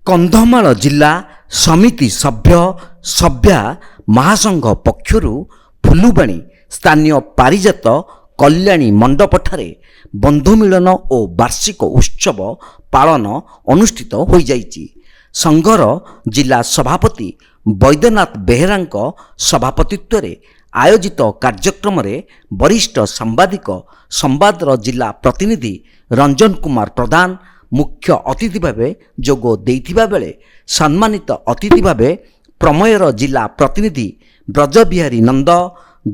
କନ୍ଧମାଳ ଜିଲ୍ଲା ସମିତି ସଭ୍ୟା ମହାସଂଘ ପକ୍ଷରୁ ଫୁଲୁବାଣୀ ସ୍ଥାନୀୟ ପାରିଜାତ କଲ୍ୟାଣୀ ମଣ୍ଡପଠାରେ ବନ୍ଧୁମିଳନ ଓ ବାର୍ଷିକ ଉତ୍ସବ ପାଳନ ଅନୁଷ୍ଠିତ ହୋଇଯାଇଛି। ସଂଘର ଜିଲ୍ଲା ସଭାପତି ବୈଦ୍ୟନାଥ ବେହେରାଙ୍କ ସଭାପତିତ୍ୱରେ ଆୟୋଜିତ କାର୍ଯ୍ୟକ୍ରମରେ ବରିଷ୍ଠ ସାମ୍ବାଦିକ ସମ୍ବାଦର ଜିଲ୍ଲା ପ୍ରତିନିଧି ରଞ୍ଜନ କୁମାର ପ୍ରଧାନ ମୁଖ୍ୟ ଅତିଥି ଭାବେ ଯୋଗ ଦେଇଥିବା ବେଳେ ସମ୍ମାନିତ ଅତିଥି ଭାବେ ପ୍ରମେୟର ଜିଲ୍ଲା ପ୍ରତିନିଧି ବ୍ରଜବିହାରୀ ନନ୍ଦ,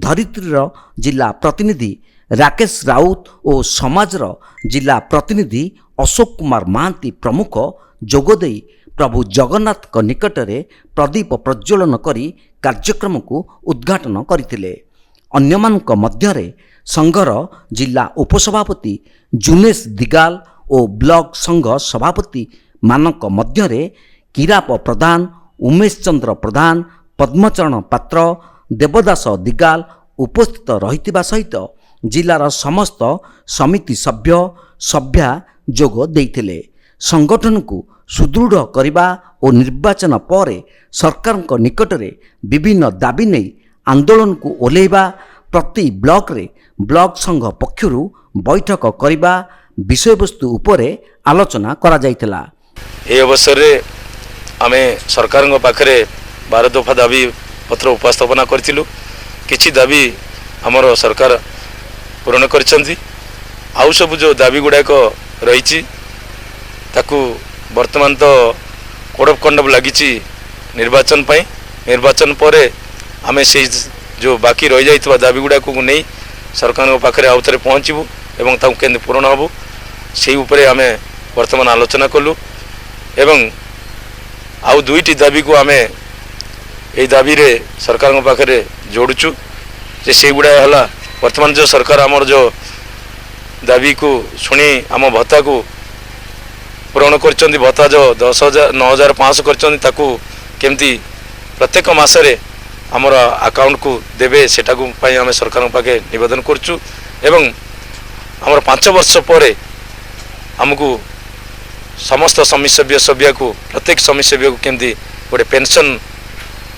ଧରିତ୍ରୀର ଜିଲ୍ଲା ପ୍ରତିନିଧି ରାକେଶ ରାଉତ ଓ ସମାଜର ଜିଲ୍ଲା ପ୍ରତିନିଧି ଅଶୋକ କୁମାର ମହାନ୍ତି ପ୍ରମୁଖ ଯୋଗଦେଇ ପ୍ରଭୁ ଜଗନ୍ନାଥଙ୍କ ନିକଟରେ ପ୍ରଦୀପ ପ୍ରଜ୍ୱଳନ କରି କାର୍ଯ୍ୟକ୍ରମକୁ ଉଦ୍ଘାଟନ କରିଥିଲେ। ଅନ୍ୟମାନଙ୍କ ମଧ୍ୟରେ ସଂଘର ଜିଲ୍ଲା ଉପସଭାପତି ଜୁନେଶ ଦିଗାଲ ଓ ବ୍ଲକ ସଂଘ ସଭାପତିମାନଙ୍କ ମଧ୍ୟରେ କିରାପ ପ୍ରଧାନ, ଉମେଶ ଚନ୍ଦ୍ର ପ୍ରଧାନ, ପଦ୍ମଚରଣ ପାତ୍ର, ଦେବଦାସ ଦିଗାଲ ଉପସ୍ଥିତ ରହିଥିବା ସହିତ ଜିଲ୍ଲାର ସମସ୍ତ ସମିତି ସଭ୍ୟା ଯୋଗ ଦେଇଥିଲେ। ସଂଗଠନକୁ ସୁଦୃଢ଼ କରିବା ଓ ନିର୍ବାଚନ ପରେ ସରକାରଙ୍କ ନିକଟରେ ବିଭିନ୍ନ ଦାବି ନେଇ ଆନ୍ଦୋଳନକୁ ଓହ୍ଲାଇବା, ପ୍ରତି ବ୍ଲକରେ ବ୍ଲକ ସଂଘ ପକ୍ଷରୁ ବୈଠକ କରିବା ବିଷୟବସ୍ତୁ ଉପରେ ଆଲୋଚନା କରାଯାଇଥିଲା। ଏହି ଅବସରରେ ଆମେ ସରକାରଙ୍କ ପାଖରେ 12 ଦଫା ଦାବି ପତ୍ର ଉପସ୍ଥାପନା କରିଥିଲୁ। କିଛି ଦାବି ଆମର ସରକାର ପୂରଣ କରିଛନ୍ତି। ଆଉ ସବୁ ଯେଉଁ ଦାବି ଗୁଡ଼ାକ ରହିଛି ତାକୁ ବର୍ତ୍ତମାନ ତ କୋଡ଼ ଅଫ୍ କଣ୍ଡକ୍ଟ ଲାଗିଛି ନିର୍ବାଚନ ପାଇଁ। ନିର୍ବାଚନ ପରେ ଆମେ ସେଇ ଯେଉଁ ବାକି ରହିଯାଇଥିବା ଦାବି ଗୁଡ଼ାକୁ ନେଇ ସରକାରଙ୍କ ପାଖରେ ଆଉ ଥରେ ପହଞ୍ଚିବୁ ଏବଂ ତାକୁ କେମିତି ପୂରଣ ହେବ ସେଇ ଉପରେ ଆମେ ବର୍ତ୍ତମାନ ଆଲୋଚନା କଲୁ। ଏବଂ ଆଉ 2ଟି ଦାବିକୁ ଆମେ এই দাবিরে সরকারଙ୍କ পাখে যোড়ুছু যে সেইগুড়া হল বর্তমান যে সরকার আমার যে দাবিକୁ শুনি ଆମ ଭତ୍ତାକୁ ପୂରଣ କରିଛନ୍ତି। ଭତ୍ତା ଯେଉଁ 9,500 କରିଛନ୍ତି ତାକୁ କେମିତି ପ୍ରତ୍ୟେକ ମାସରେ ଆମର ଆକାଉଣ୍ଟକୁ ଦେବେ ସେଟାକୁ ପାଇଁ ଆମେ ସରକାରଙ୍କ ପାଖେ ନିବେଦନ କରୁଛୁ। ଏବଂ ଆମର 5 ବର୍ଷ ପରେ ଆମକୁ ସମସ୍ତ ସଭ୍ୟକୁ ପ୍ରତ୍ୟେକ ସଭ୍ୟକୁ କେମିତି ଗୋଟେ ପେନସନ୍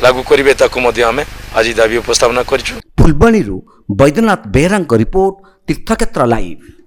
लागू करिवे ताकू मध्य आमे आज दाबी उपस्थापना करिछु। फुलबाणीरू बैद्यनाथ बेहेरांक रिपोर्ट, तीर्थक्षेत्र लाइव।